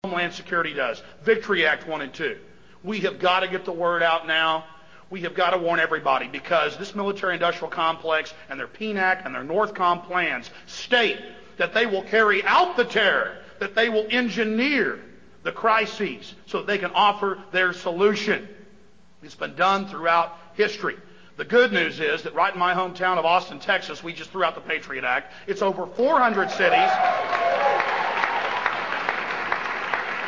Homeland Security does. Victory Act 1 and 2. We have got to get the word out now. We have got to warn everybody, because this military-industrial complex and their PNAC and their NORTHCOM plans state that they will carry out the terror, that they will engineer the crises so that they can offer their solution. It's been done throughout history. The good news is that right in my hometown of Austin, Texas, we just threw out the Patriot Act. It's over 400 cities.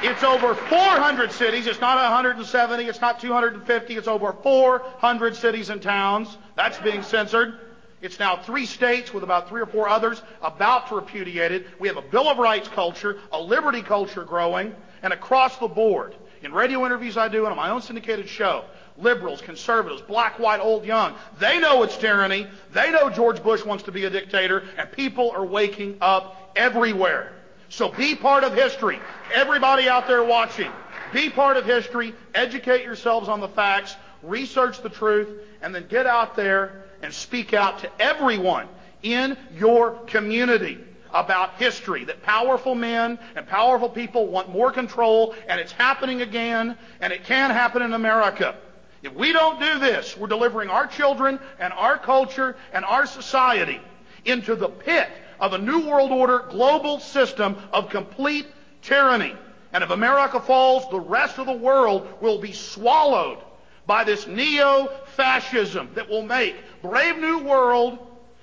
It's over 400 cities. It's not 170. It's not 250. It's over 400 cities and towns. That's being censored. It's now 3 states with about 3 or 4 others about to repudiate it. We have a Bill of Rights culture, a liberty culture growing, and across the board. In radio interviews I do and on my own syndicated show, liberals, conservatives, black, white, old, young, they know it's tyranny. They know George Bush wants to be a dictator, and people are waking up everywhere. So be part of history. Everybody out there watching, be part of history. Educate yourselves on the facts. Research the truth. And then get out there and speak out to everyone in your community about history. That powerful men and powerful people want more control. And it's happening again. And it can happen in America. If we don't do this, we're delivering our children and our culture and our society into the pit of a new world order global system of complete tyranny. And if America falls, the rest of the world will be swallowed by this neo-fascism that will make Brave New World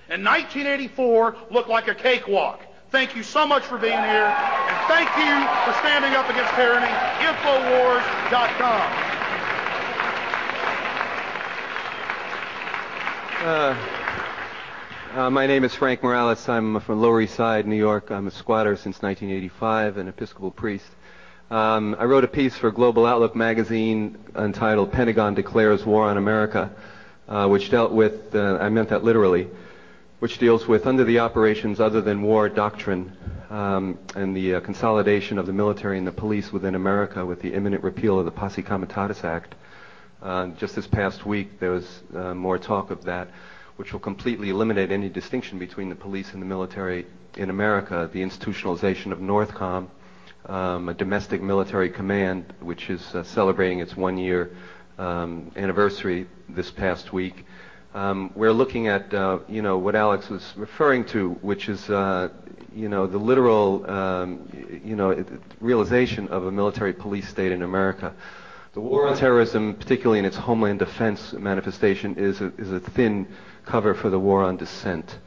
in 1984 look like a cakewalk. Thank you so much for being here, and thank you for standing up against tyranny. Infowars.com. My name is Frank Morales. I'm from Lower East Side, New York. I'm a squatter since 1985, an Episcopal priest. I wrote a piece for Global Outlook magazine entitled "Pentagon Declares War on America," which dealt with, I meant that literally, which deals with under the operations other than war doctrine and the consolidation of the military and the police within America with the imminent repeal of the Posse Comitatus Act. Just this past week there was more talk of that, which will completely eliminate any distinction between the police and the military in America, the institutionalization of NORTHCOM, a domestic military command which is celebrating its 1-year anniversary this past week. We're looking at what Alex was referring to, which is the literal realization of a military police state in America. The war on terrorism, particularly in its homeland defense manifestation, is a thin cover for the war on dissent.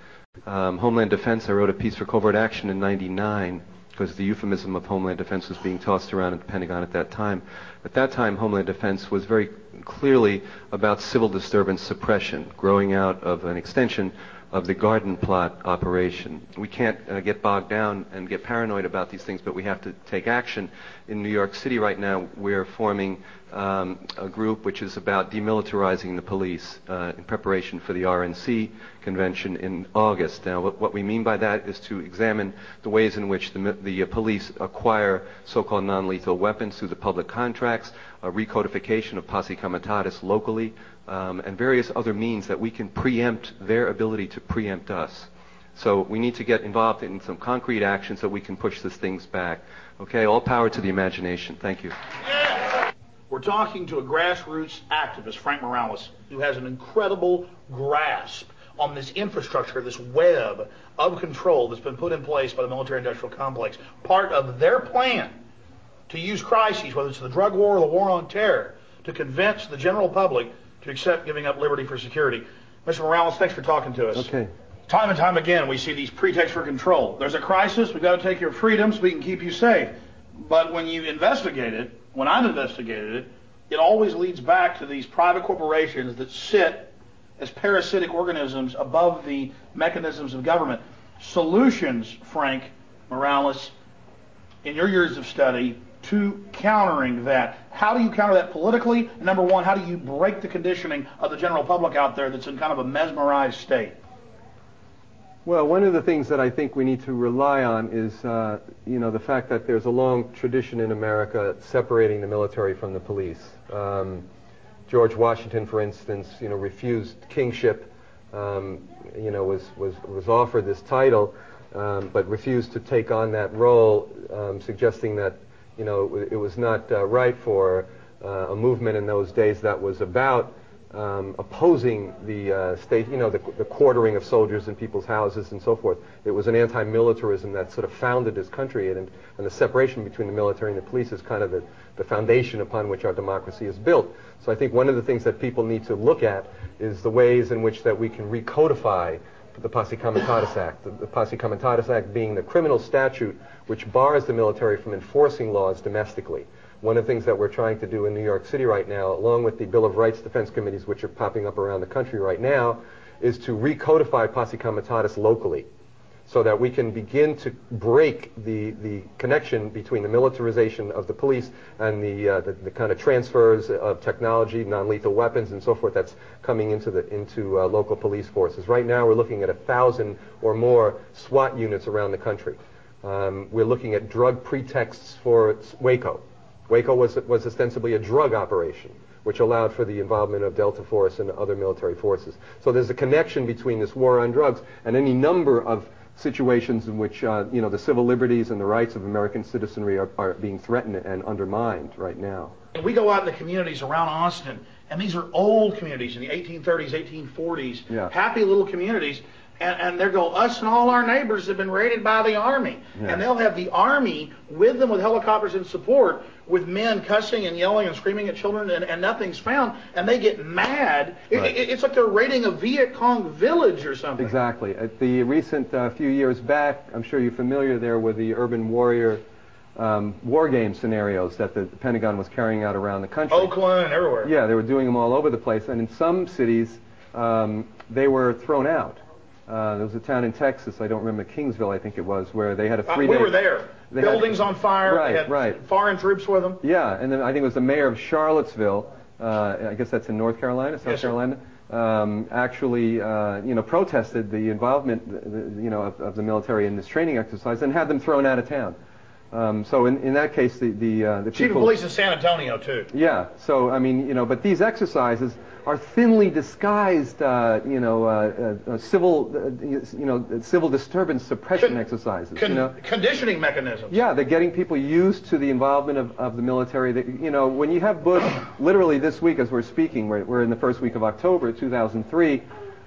Homeland defense, I wrote a piece for Covert Action in '99 because the euphemism of homeland defense was being tossed around at the Pentagon at that time. At that time, homeland defense was very clearly about civil disturbance suppression, growing out of an extension of the Garden Plot operation. We can't get bogged down and get paranoid about these things, but we have to take action. In New York City right now, we're forming a group which is about demilitarizing the police in preparation for the RNC convention in August. Now, what we mean by that is to examine the ways in which the police acquire so-called non-lethal weapons through the public contracts, a recodification of Posse Comitatus locally, and various other means that we can preempt their ability to preempt us. So we need to get involved in some concrete action so we can push these things back. Okay, all power to the imagination. Thank you. Yeah. We're talking to a grassroots activist, Frank Morales, who has an incredible grasp on this infrastructure, this web of control that's been put in place by the military-industrial complex. Part of their plan to use crises, whether it's the drug war or the war on terror, to convince the general public to accept giving up liberty for security. Mr. Morales, thanks for talking to us. Okay. Time and time again, we see these pretexts for control. There's a crisis, we've got to take your freedoms, we can keep you safe. But when you investigate it, when I've investigated it, it always leads back to these private corporations that sit as parasitic organisms above the mechanisms of government. Solutions, Frank Morales, in your years of study, to countering that. How do you counter that politically? And number one, how do you break the conditioning of the general public out there that's in kind of a mesmerized state? Well, one of the things that I think we need to rely on is, the fact that there's a long tradition in America separating the military from the police. George Washington, for instance, refused kingship, was offered this title, but refused to take on that role, suggesting that You know, it was not right for a movement in those days that was about opposing the state, you know, the quartering of soldiers in people's houses and so forth. It was an anti-militarism that sort of founded this country, and the separation between the military and the police is kind of the foundation upon which our democracy is built. So I think one of the things that people need to look at is the ways in which that we can recodify the Posse Comitatus Act. The Posse Comitatus Act being the criminal statute which bars the military from enforcing laws domestically. One of the things that we're trying to do in New York City right now, along with the Bill of Rights defense committees which are popping up around the country right now, is to recodify Posse Comitatus locally, so that we can begin to break the connection between the militarization of the police and the kind of transfers of technology, non-lethal weapons, and so forth that's coming into local police forces. Right now, we're looking at 1,000 or more SWAT units around the country. We're looking at drug pretexts for Waco. Waco was ostensibly a drug operation, which allowed for the involvement of Delta Force and other military forces. So there's a connection between this war on drugs and any number of situations in which you know, the civil liberties and the rights of American citizenry are being threatened and undermined right now. We go out in the communities around Austin, and these are old communities in the 1830s, 1840s, yeah. Happy little communities, and they're going, us and all our neighbors have been raided by the Army. Yeah. And they'll have the Army with them with helicopters in support, with men cussing and yelling and screaming at children, and nothing's found, and they get mad. Right. It's like they're raiding a Viet Cong village or something. Exactly. At the recent few years back, I'm sure you're familiar there with the urban warrior war game scenarios that the Pentagon was carrying out around the country. Oakland and everywhere. Yeah, they were doing them all over the place, and in some cities they were thrown out. There was a town in Texas, I don't remember, Kingsville I think it was, where they had a 3-day... we were there. Buildings on fire. Right, they had right. foreign troops with them. Yeah, and then I think it was the mayor of Charlottesville, I guess that's in North Carolina, South Carolina, actually, you know, protested the involvement, you know, of the military in this training exercise and had them thrown out of town. So in that case, the Chief of Police in San Antonio too. Yeah. So I mean, you know, but these exercises are thinly disguised, you know, civil disturbance suppression exercises. You know? Conditioning mechanisms. Yeah, they're getting people used to the involvement of the military. That, you know, when you have Bush, literally this week as we're speaking, we're in the first week of October 2003,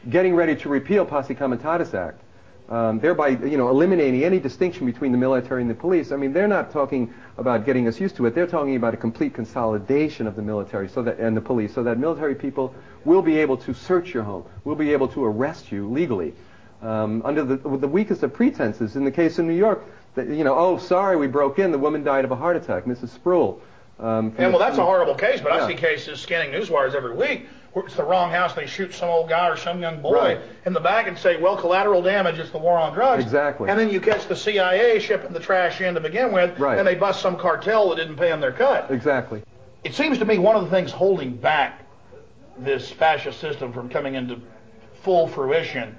getting ready to repeal Posse Comitatus Act. Thereby, you know, eliminating any distinction between the military and the police. I mean, they're not talking about getting us used to it. They're talking about a complete consolidation of the military and the police, so that military people will be able to search your home, will be able to arrest you legally under the weakest of pretenses. In the case of New York, you know, oh, sorry, we broke in. The woman died of a heart attack, Mrs. Sproul. Well, that's a horrible case, but I see cases scanning newswires every week where it's the wrong house, they shoot some old guy or some young boy in the back and say, well, collateral damage, it's the war on drugs. Exactly. And then you catch the CIA shipping the trash in to begin with, and they bust some cartel that didn't pay them their cut. Exactly. It seems to me one of the things holding back this fascist system from coming into full fruition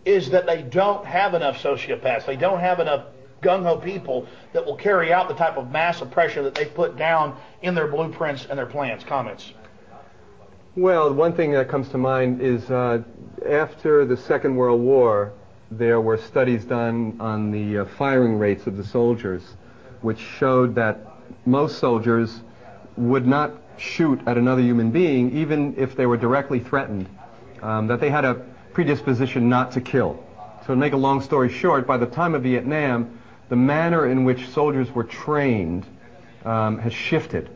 is that they don't have enough sociopaths. They don't have enough gung-ho people that will carry out the type of mass oppression that they put down in their blueprints and their plans. Comments? Well, one thing that comes to mind is after the Second World War, there were studies done on the firing rates of the soldiers, which showed that most soldiers would not shoot at another human being, even if they were directly threatened, that they had a predisposition not to kill. So to make a long story short, by the time of Vietnam, the manner in which soldiers were trained has shifted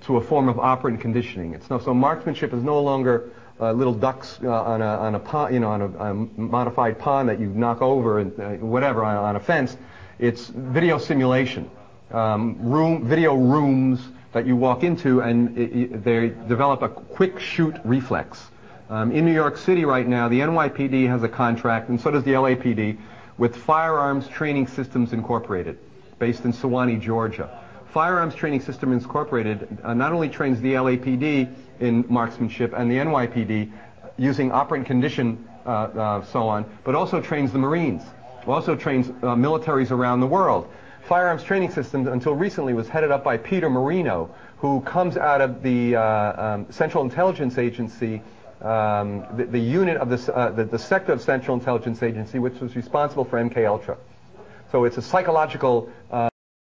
to a form of operant conditioning. So marksmanship is no longer little ducks on a pond, you know, on a modified pond that you knock over and whatever on a fence. It's video simulation, video rooms that you walk into, and they develop a quick shoot reflex. In New York City right now, the NYPD has a contract, and so does the LAPD, with Firearms Training Systems Incorporated, based in Sewanee, Georgia. Firearms Training Systems Incorporated not only trains the LAPD in marksmanship and the NYPD using operant condition, so on, but also trains the Marines, also trains militaries around the world. Firearms Training Systems, until recently, was headed up by Peter Marino, who comes out of the Central Intelligence Agency, the unit of the sector of Central Intelligence Agency, which was responsible for MK Ultra. So it's a psychological